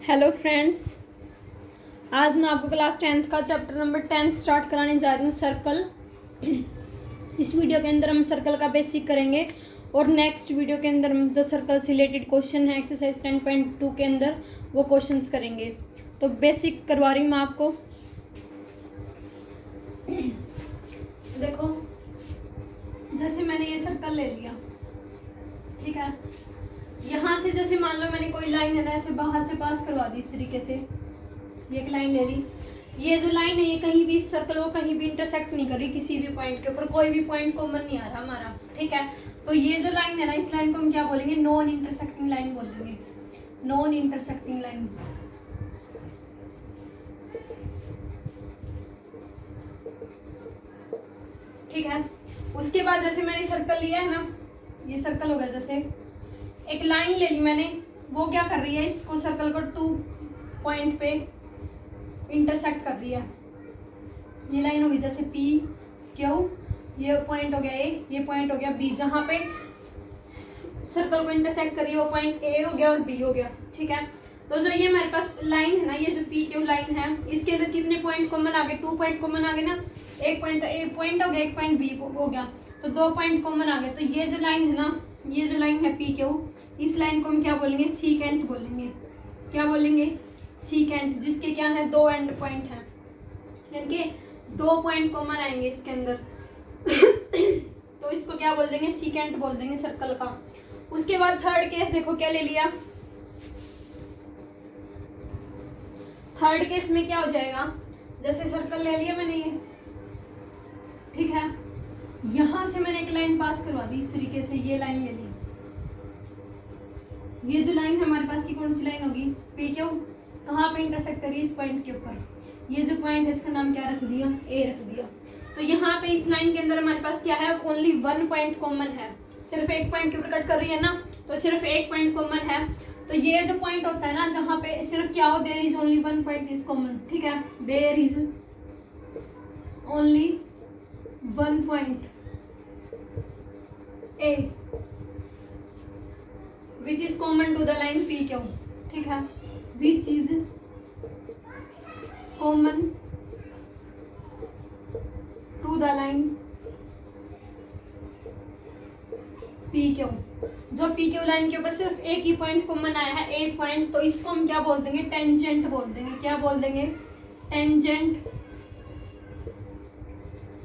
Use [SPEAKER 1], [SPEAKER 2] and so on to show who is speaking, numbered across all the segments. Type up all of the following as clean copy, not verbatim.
[SPEAKER 1] Hello friends, आज मैं आपको क्लास 10th का चैप्टर नंबर 10 स्टार्ट कराने जा रही हूँ, सर्कल। इस वीडियो के अंदर हम सर्कल का बेसिक करेंगे और नेक्स्ट वीडियो के अंदर हम जो सर्कल से रिलेटेड क्वेश्चन है एक्सरसाइज 10.2 के अंदर वो क्वेश्चंस करेंगे। तो बेसिक करवा रही हूँ मैं आपको। देखो, जैसे मैंने ये सर्कल ले लिया, ठीक है। यहाँ से जैसे मान लो मैंने कोई लाइन है ना, ऐसे बाहर से पास करवा दी इस तरीके से, ये एक लाइन ले ली। ये जो लाइन है ये कहीं भी सर्कल को कहीं भी इंटरसेक्ट नहीं कर रही, किसी भी पॉइंट के ऊपर कोई भी पॉइंट कॉमन नहीं आ रहा हमारा, ठीक है। तो ये जो लाइन है ना, इस लाइन को हम क्या बोलेंगे? नॉन इंटरसेक्टिंग लाइन बोलेंगे, नॉन इंटरसेक्टिंग लाइन। ठीक है। उसके बाद जैसे मैंने सर्कल लिया है ना, ये सर्कल हो गया, जैसे एक लाइन ले ली मैंने, वो क्या कर रही है, इसको सर्कल को 2 पॉइंट पे इंटरसेक्ट कर रही है। ये लाइन होगी जैसे P Q, ये पॉइंट हो गया A, ये पॉइंट हो गया B। जहाँ पे सर्कल को इंटरसेक्ट करिए वो पॉइंट A हो गया और B हो गया, ठीक है। तो जो ये हमारे पास लाइन है ना, ये जो P Q लाइन है, इसके अंदर कितने पॉइंट कॉमन आ गए? 2 पॉइंट कॉमन आ गए ना। एक पॉइंट तो A पॉइंट हो गया, एक पॉइंट B हो गया, तो 2 पॉइंट कॉमन आ गए। तो ये जो लाइन है ना, ये जो लाइन है P Q, इस लाइन को हम क्या बोलेंगे? सीकेंट बोलेंगे। क्या बोलेंगे? सीकेंट, जिसके क्या है? 2 एंड पॉइंट है, यानी 2 पॉइंट कॉमन आएंगे इसके अंदर। तो इसको क्या बोल देंगे? सीकेंट बोल देंगे सर्कल का। उसके बाद थर्ड केस देखो, क्या ले लिया? थर्ड केस में क्या हो जाएगा? जैसे सर्कल ले लिया मैंने ये, ठीक है। यहां से मैंने एक लाइन पास करवा दी इस तरीके से, ये लाइन ले ली। ये जो लाइन है हमारे पास, ये कौन सी लाइन होगी? P Q। कहाँ पे इंटरसेक्ट करिए? इस पॉइंट के ऊपर। ये जो पॉइंट है इसका नाम क्या रख दिया? A रख दिया। तो यहाँ पे इस लाइन के अंदर हमारे पास क्या है? ओनली 1 पॉइंट कॉमन है, सिर्फ एक पॉइंट के ऊपर कट कर रही है ना, तो सिर्फ एक पॉइंट कॉमन है। तो ये जो पॉइंट होता है ना, जहाँ पे सिर्फ क्या हो? There is only 1 point is common, ठीक है। There is only 1 point A which is common to the line PQ, ठीक है। which is common to the line PQ। जो PQ लाइन के ऊपर सिर्फ एक ही पॉइंट कॉमन आया है, एक पॉइंट, तो इसको हम क्या बोल देंगे? टेंजेंट बोल देंगे। क्या बोल देंगे? Tangent,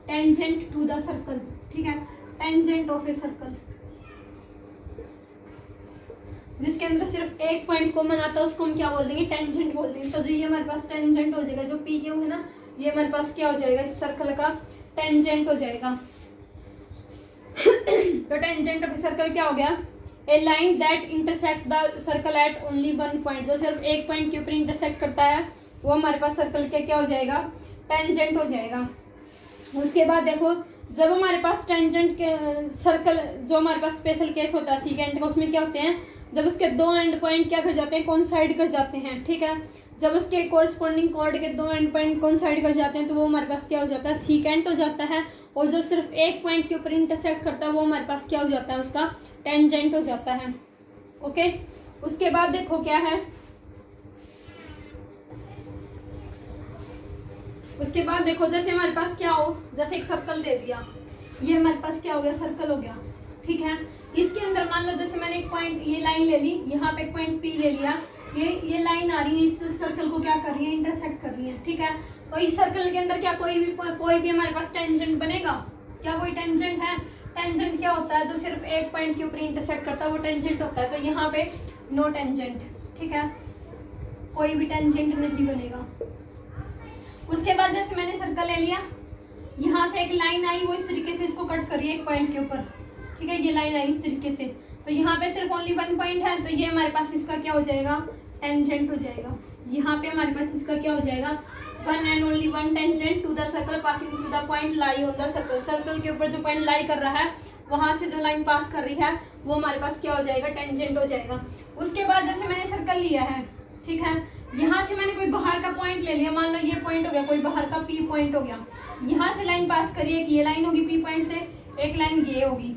[SPEAKER 1] tangent to the circle, ठीक है। टेंजेंट ऑफ ए सर्कल, जिसके अंदर सिर्फ एक पॉइंट कॉमन आता है, उसको हम क्या बोल देंगे? टेंजेंट बोल देंगे। तो जो ये हमारे पास टेंजेंट हो जाएगा, जो P Q है ना, ये हमारे पास क्या हो जाएगा? इस सर्कल का टेंजेंट हो जाएगा। तो टेंजेंट ऑफ सर्कल क्या हो गया? A line that intersect the circle at only 1 point. जो सिर्फ एक पॉइंट के ऊपर इंटरसेक्ट करता है वो हमारे पास सर्कल के क्या हो जाएगा? टेंजेंट हो जाएगा। उसके बाद देखो, जब हमारे पास टेंजेंट के सर्कल, जो हमारे पास स्पेशल केस होता है सीकेंट का, उसमें क्या होते हैं? जब उसके 2 एंड पॉइंट क्या कर जाते हैं? कोइंसाइड कर जाते हैं, ठीक है। जब उसके कोरस्पॉन्डिंग कॉर्ड के 2 एंड पॉइंट कोइंसाइड कर जाते हैं, तो वो हमारे पास क्या हो जाता है? सीकेंट हो जाता है। और जब सिर्फ एक पॉइंट के ऊपर इंटरसेक्ट करता है, वो हमारे पास क्या हो जाता है? उसका टेंजेंट हो जाता है, ओके। उसके बाद देखो क्या है, उसके बाद देखो, जैसे हमारे पास क्या हो, जैसे एक सर्कल दे दिया, ये हमारे पास क्या हो गया? सर्कल हो गया, ठीक है। इसके अंदर मान लो जैसे मैंने एक पॉइंट, ये लाइन ले ली, यहाँ पे एक पॉइंट P ले लिया, ये लाइन आ रही है, इस सर्कल को क्या कर रही है? इंटरसेक्ट कर रही है, ठीक है। तो इस सर्कल के अंदर क्या कोई भी हमारे पास टेंजेंट बनेगा? क्या कोई टेंजेंट है? टेंजेंट क्या होता है? जो सिर्फ एक पॉइंट के ऊपर इंटरसेक्ट करता है वो टेंजेंट होता है। तो यहाँ पे नो टेंजेंट, ठीक है, कोई भी टेंजेंट नहीं बनेगा। उसके बाद जैसे मैंने सर्कल ले लिया, यहाँ से एक लाइन आई, वो इस तरीके से इसको कट करिए एक पॉइंट के ऊपर, ठीक है। ये लाइन आई इस तरीके से, तो यहाँ पे सिर्फ ओनली 1 पॉइंट है, तो ये हमारे पास इसका क्या हो जाएगा? टेंजेंट हो जाएगा। यहाँ पे हमारे पास इसका क्या हो जाएगा? 1 and only 1 tangent to the circle passing through the point lie on the circle. Circle के ऊपर जो पॉइंट लाई कर रहा है, वहां से जो लाइन पास कर रही है, वो हमारे पास क्या हो जाएगा? टेंजेंट हो जाएगा। उसके बाद जैसे मैंने सर्कल लिया है, ठीक है, यहाँ से मैंने कोई बाहर का पॉइंट ले लिया, मान लो ये पॉइंट हो गया, कोई बाहर का P पॉइंट हो गया, यहाँ से लाइन पास करिए, ये लाइन होगी P पॉइंट से, एक लाइन ये होगी,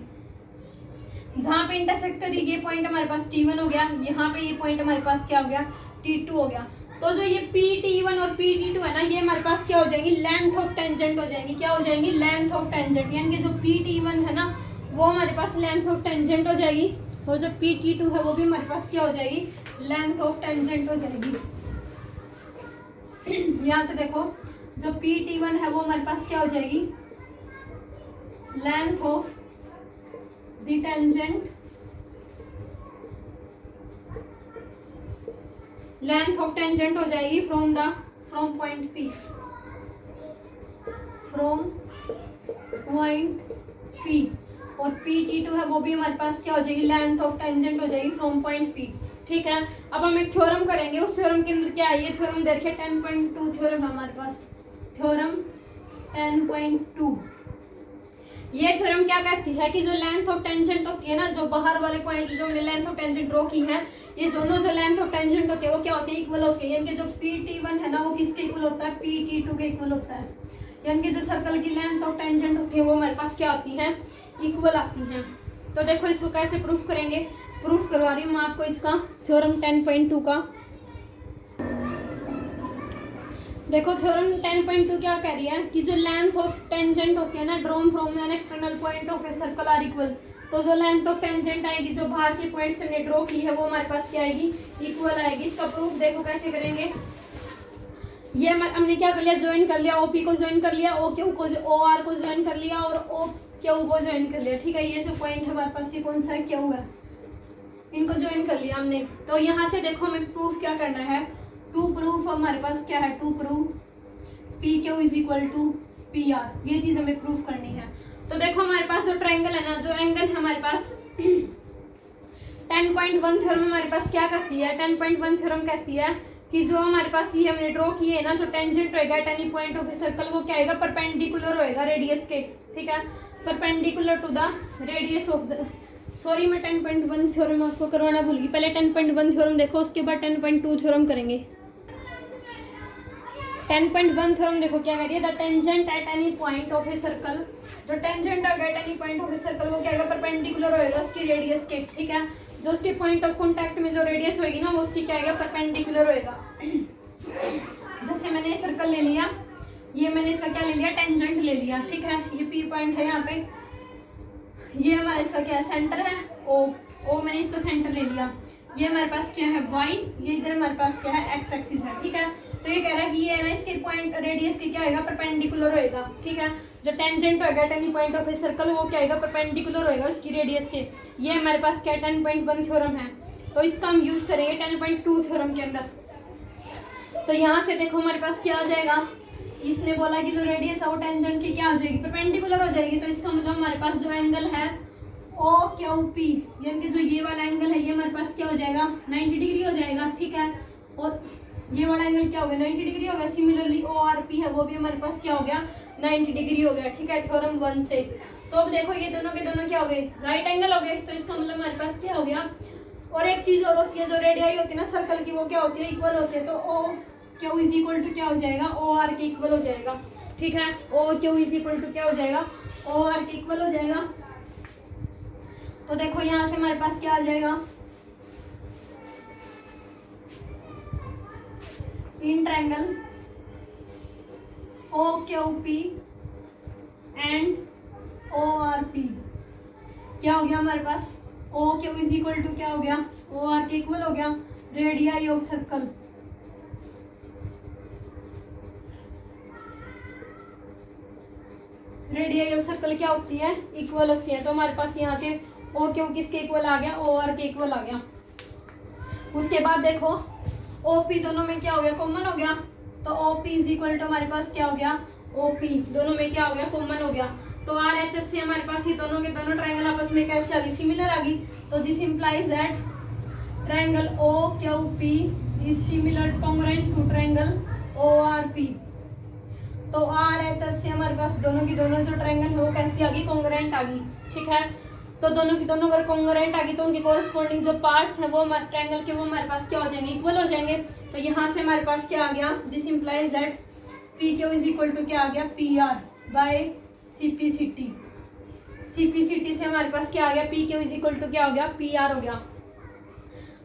[SPEAKER 1] जहाँ पे इंटरसेक्ट करी ये पॉइंट हमारे पास T1 हो गया, यहाँ पे ये पॉइंट हमारे पास क्या हो गया? T2 हो गया। तो जो ये PT1 और PT2 है ना, ये हमारे पास क्या हो जाएंगी, लेंथ ऑफ टेंजेंट हो जाएंगी। क्या हो जाएंगी, लेंथ ऑफ टेंजेंट। यानी कि जो PT1 है ना वो हमारे पास लेंथ ऑफ टेंजेंट हो जाएगी, और जो PT2 है वो भी हमारे पास क्या हो जाएगी, लेंथ ऑफ टेंजेंट हो जाएगी। यहाँ से देखो जो PT1 है वो हमारे पास क्या हो जाएगी, length of the tangent, length of tangent हो जाएगी from point P, from point P। और PT2 है वो भी हमारे पास क्या हो जाएगी, लेंथ ऑफ टेंजेंट हो जाएगी फ्रॉम पॉइंट P। ठीक है, अब हम एक थ्योरम करेंगे। उस थ्योरम के अंदर क्या है, ये थ्योरम देखिए 10.2 थ्योरम है हमारे पास, थ्योरम 10.2। ये थ्योरम क्या कहती है कि जो लेंथ ऑफ टेंजेंट होती है ना, जो बाहर वाले पॉइंट जो हमने लेंथ ऑफ टेंजेंट ड्रॉ की है, ये दोनों जो लेंथ ऑफ टेंजेंट होती है वो क्या होती है, इक्वल होती है। यानी कि जो PT1 है ना वो किसके इक्वल होता है, PT2 के इक्वल होता है। यानी कि जो सर्कल की लेंथ ऑफ टेंजेंट होती है वो हमारे पास क्या आती है, इक्वल आती है। तो देखो इसको कैसे प्रूफ करेंगे, प्रूफ करवा रही हूँ मैं आपको इसका थ्योरम 10.2 का। देखो थ्योरम 10.2 क्या कह रही है कि जो लेंथ ऑफ टेंजेंट होती है ना, drawn from an external point of a circle are equal. तो जो लेंथ ऑफ टेंजेंट आएगी जो बाहर के पॉइंट से हमने ड्रॉ की है वो हमारे पास क्या आएगी, इक्वल आएगी। इसका प्रूफ देखो कैसे करेंगे। ये हमने क्या कर लिया, ज्वाइन कर लिया, OP को ज्वाइन कर लिया, OQ को, OR को ज्वाइन कर लिया और OQ को ज्वाइन कर लिया। ठीक है, ये जो पॉइंट है हमारे पास ये कौन सा है, Q है, इनको ज्वाइन कर लिया हमने। तो यहाँ से देखो हमें प्रूफ क्या करना है, टू प्रूफ हमारे पास क्या है, to proof PQ is equal to PR। ये चीज हमें प्रूफ करनी है। तो देखो हमारे पास जो ट्रायंगल है ना, जो एंगल है हमारे पास 10.1 थ्योरम हमारे पास क्या कहती है, 10.1 थ्योरम कहती है कि जो हमारे पास ये हमने ड्रॉ किए है ना, जो टेंजेंट रहेगा at any point of a circle वो क्या आएगा, परपेंडिकुलर होएगा रेडियस के। ठीक है, perpendicular to the radius of the, sorry मैं 10.1 थ्योरम आपको करवाना भूल गई। पहले 10.1 थ्योरम देखो, उसके बाद 10.2 थ्योरम करेंगे। 10.1 थ्योरम देखो क्या कह रही है, the tangent at any point of a circle, जो टेंजेंट होगा eight any point of a circle वो क्या आएगा, परपेंडिकुलर होएगा उसकी रेडियस के। ठीक है, जो उसके पॉइंट ऑफ कॉन्टैक्ट में जो रेडियस होगी ना वो उसकी क्या आएगा, परपेंडिकुलर होएगा। जैसे मैंने ये सर्कल ले लिया, ये मैंने इसका क्या ले लिया, टेंजेंट ले लिया। ठीक है, ये P पॉइंट है यहाँ पे, ये हमारा इसका क्या है, सेंटर है O मैंने इसका सेंटर ले लिया। ये हमारे पास क्या है Y, ये इधर हमारे पास क्या है X एक्सिस है। ठीक है, तो ये कह रहा है कि ये है ना इसके पॉइंट रेडियस के क्या होगा, परपेंडिकुलर होएगा। ठीक है, जो टेंजेंट होगा eight any point of a circle वो क्या होगा, परपेंडिकुलर होएगा उसकी रेडियस के। ये हमारे पास क्या 10.1 थ्योरम है, तो इसका हम यूज करेंगे 10.2 थ्योरम के अंदर। तो यहाँ से देखो हमारे पास क्या आ जाएगा, इसने बोला कि जो रेडियस है वो टेंजेंट की क्या आ जाएगी, परपेंडिकुलर हो जाएगी। तो इसका मतलब हमारे पास जो एंगल है OQP, यानी कि जो ये वाला एंगल है ये हमारे पास क्या हो जाएगा, 90 डिग्री हो जाएगा। ठीक है, और ये वाला एंगल क्या हो गया, 90 डिग्री हो गया। सिमिलरली ORP है वो भी हमारे पास क्या हो गया, 90 डिग्री हो गया। ठीक है, थ्योरम 1 से। तो अब देखो ये दोनों के दोनों क्या हो गए, राइट एंगल हो गए। तो इसका मतलब हमारे पास क्या हो गया, और एक चीज और होती है, जो रेडियाई होती है ना सर्कल की वो क्या होती है, इक्वल होती है। तो OQ इज इक्वल टू क्या हो जाएगा, OR के इक्वल हो जाएगा। ठीक है, OQ इज इक्वल टू क्या हो जाएगा, OR के इक्वल हो जाएगा। तो देखो यहाँ से हमारे पास क्या आ जाएगा, in triangle OQP and ORP क्या हो गया हमारे पास, OQ इज इक्वल टू क्या हो गया, OR के इक्वल हो गया, radii of circle. Radii of circle क्या होती है, इक्वल होती है। तो हमारे पास यहाँ से OQ किसके इक्वल आ गया, OR के इक्वल आ गया। उसके बाद देखो OP दोनों में क्या हो गया, कॉमन हो गया। तो OP इज इक्वल टू हमारे पास क्या हो गया, OP दोनों में क्या हो गया, कॉमन हो गया। तो RHS से हमारे पास ये दोनों के दोनों ट्रायंगल आपस में कैसे आ गई, सिमिलर आ गई। तो this implies that triangle OQP is similar congruent to triangle ORP। तो RHS से हमारे पास दोनों की दोनों जो ट्रायंगल है वो कैसी आ गई, कॉन्ग्रुएंट आ गई। ठीक है, तो दोनों की दोनों अगर कॉन्ग्रुएंट आ गई तो उनके कोरस्पॉन्डिंग जो पार्ट्स हैं वो ट्रायंगल के वो हमारे पास क्या हो जाएंगे, इक्वल हो जाएंगे। तो यहाँ से हमारे पास क्या आ गया, this implies that PQ is equal to क्या आ गया, PR बाय CPCT। CPCT से हमारे पास क्या आ गया, PQ इज इक्वल टू क्या हो गया, PR हो गया।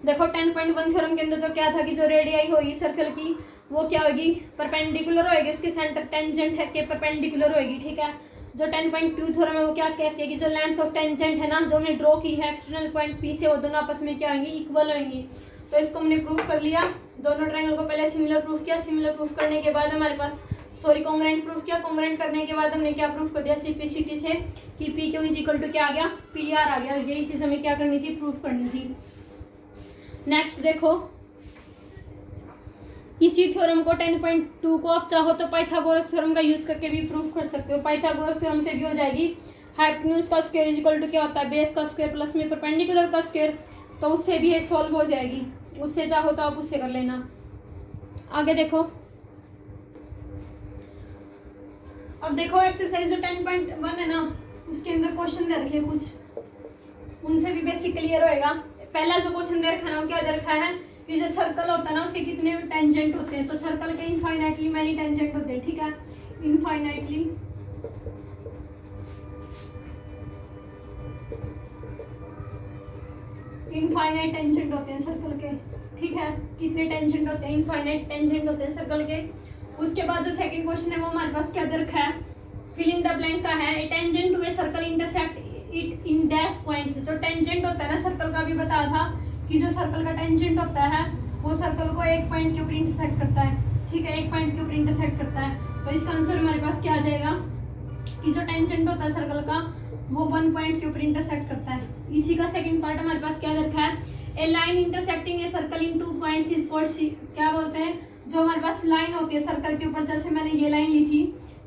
[SPEAKER 1] देखो 10.1 थ्योरम के अंदर तो क्या था कि जो रेडियाई होगी सर्कल की वो क्या होगी, परपेंडिकुलर होएगी, उसके सेंटर टेंजेंट है के परपेंडिकुलर होएगी, ठीक है। जो 10.2 थ्योरम है वो क्या कहती है कि जो लेंथ ऑफ टेंजेंट है ना, जो हमने ड्रॉ की है एक्सटर्नल पॉइंट पी से, वो दोनों आपस में क्या होंगी, इक्वल होंगी। तो इसको हमने प्रूफ कर लिया, दोनों ट्रायंगल को पहले सिमिलर प्रूफ किया, सिमिलर प्रूफ करने के बाद हमारे पास कॉन्ग्रुएंट प्रूफ किया, कॉन्ग्रुएंट करने के बाद हमने क्या प्रूफ कर दिया सिंप्लिसिटी से कि P Q is equal to क्या आ गया, पी आर आ गया। यही चीज हमें क्या करनी थी, प्रूफ करनी थी। नेक्स्ट देखो, इसी थ्योरम को 10.2 को आप चाहो तो पाइथागोरस थ्योरम का यूज करके भी प्रूफ कर सकते हो। पाइथागोरस थ्योरम से भी हो जाएगी, हाइपोटेन्यूज का स्क्वायर इज इक्वल टू क्या होता है, बेस का स्क्वायर प्लस में परपेंडिकुलर का स्क्वायर, तो उससे भी ये सॉल्व हो जाएगी। उससे चाहो तो आप उससे कर लेना। आगे देखो, अब देखो एक्सरसाइज जो 10.1 है ना, उसके अंदर क्वेश्चन दे रखे कुछ, उनसे भी बेसिक क्लियर होएगा। पहला जो क्वेश्चन दे रखा है वो क्या दे रखा है कि जो सर्कल होता है ना उसके कितने टेंजेंट होते हैं, तो सर्कल के इनफाइनाइटली मैनी टेंजेंट होते हैं, ठीक है। इनफाइनाइटली इनफाइनाइट टेंजेंट होते हैं सर्कल के, ठीक है। कितने टेंजेंट होते हैं, इनफाइनाइट टेंजेंट होते हैं सर्कल के। उसके बाद जो सेकंड क्वेश्चन है वो हमारे पास क्या दे रखा है, फिल इन द ब्लैंक का है। A tangent to a circle intersect it in dash point. जो टेंजेंट होता है ना सर्कल का, भी बताया था कि जो सर्कल का टेंजेंट होता है वो सर्कल को एक पॉइंट के ऊपर इंटरसेक्ट करता है, ठीक है, एक पॉइंट के ऊपर इंटरसेक्ट करता है। तो इसका आंसर हमारे पास क्या आ जाएगा कि जो टेंजेंट होता है सर्कल का वो 1 पॉइंट के ऊपर इंटरसेक्ट करता है। इसी का सेकंड पार्ट हमारे पास क्या रखा है, a line intersecting a circle in 2 points is called, क्या बोलते हैं, जो हमारे पास लाइन होती है सर्कल के ऊपर, जैसे मैंने ये लाइन ली थी,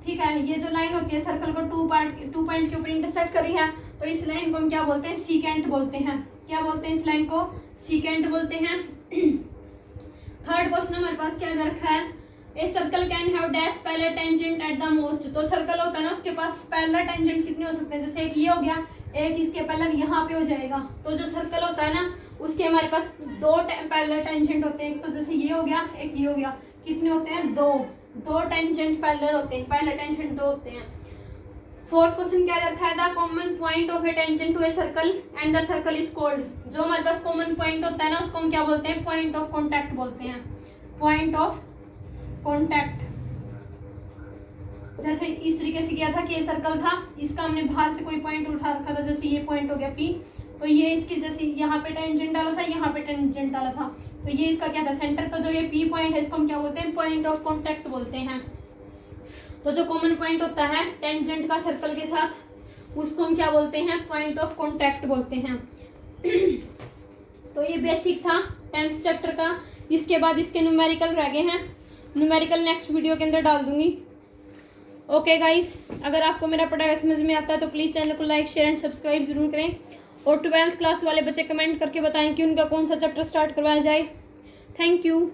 [SPEAKER 1] ठीक है, ये जो लाइन होती है सर्कल को 2 पॉइंट के ऊपर इंटरसेक्ट करी है, तो इस लाइन को हम क्या बोलते हैं, सीकेंट बोलते हैं। क्या बोलते हैं, इस लाइन को सीकेंट बोलते हैं। थर्ड क्वेश्चन हमारे पास क्या दे रखा है, a circle can have dash parallel tangent at the most. तो सर्कल होता है ना उसके पास पैरेलल टेंजेंट कितने हो सकते हैं, जैसे एक ये हो गया, एक इसके पैरेलल यहाँ पे हो जाएगा। तो जो सर्कल होता है ना उसके हमारे पास 2 पैरेलल टेंजेंट होते हैं, तो जैसे ये हो गया, एक ये हो गया, कितने होते हैं, 2 टेंजेंट पैरेलल होते हैं, पैरेलल टेंजेंट 2 होते हैं। फोर्थ क्वेश्चन क्या रखा है, the common point of a tangent to a circle and the circle is called. जो हमारे पास कॉमन पॉइंट होता है ना उसको हम क्या बोलते हैं, पॉइंट ऑफ कॉन्टैक्ट बोलते हैं, पॉइंट ऑफ कॉन्टैक्ट। जैसे इस तरीके से किया था कि ये सर्कल था, इसका हमने बाहर से कोई पॉइंट उठा रखा था, जैसे ये पॉइंट हो गया P, तो ये इसके जैसे यहाँ पे टेंजेंट डाला था, यहाँ पे टेंजेंट डाला था, तो ये इसका क्या था, सेंटर। तो जो ये P पॉइंट है इसको हम क्या बोलते हैं, पॉइंट ऑफ कॉन्टैक्ट बोलते हैं। तो जो कॉमन पॉइंट होता है टेंजेंट का सर्कल के साथ, उसको हम क्या बोलते हैं, पॉइंट ऑफ कॉन्टैक्ट बोलते हैं। तो ये बेसिक था 10th चैप्टर का। इसके बाद इसके न्यूमेरिकल रह गए हैं, न्यूमेरिकल नेक्स्ट वीडियो के अंदर डाल दूंगी। ओके गाइस, अगर आपको मेरा पढ़ाया समझ में आता है तो प्लीज़ चैनल को लाइक शेयर एंड सब्सक्राइब जरूर करें। और 12th क्लास वाले बच्चे कमेंट करके बताएं कि उनका कौन सा चैप्टर स्टार्ट करवाया जाए। Thank you.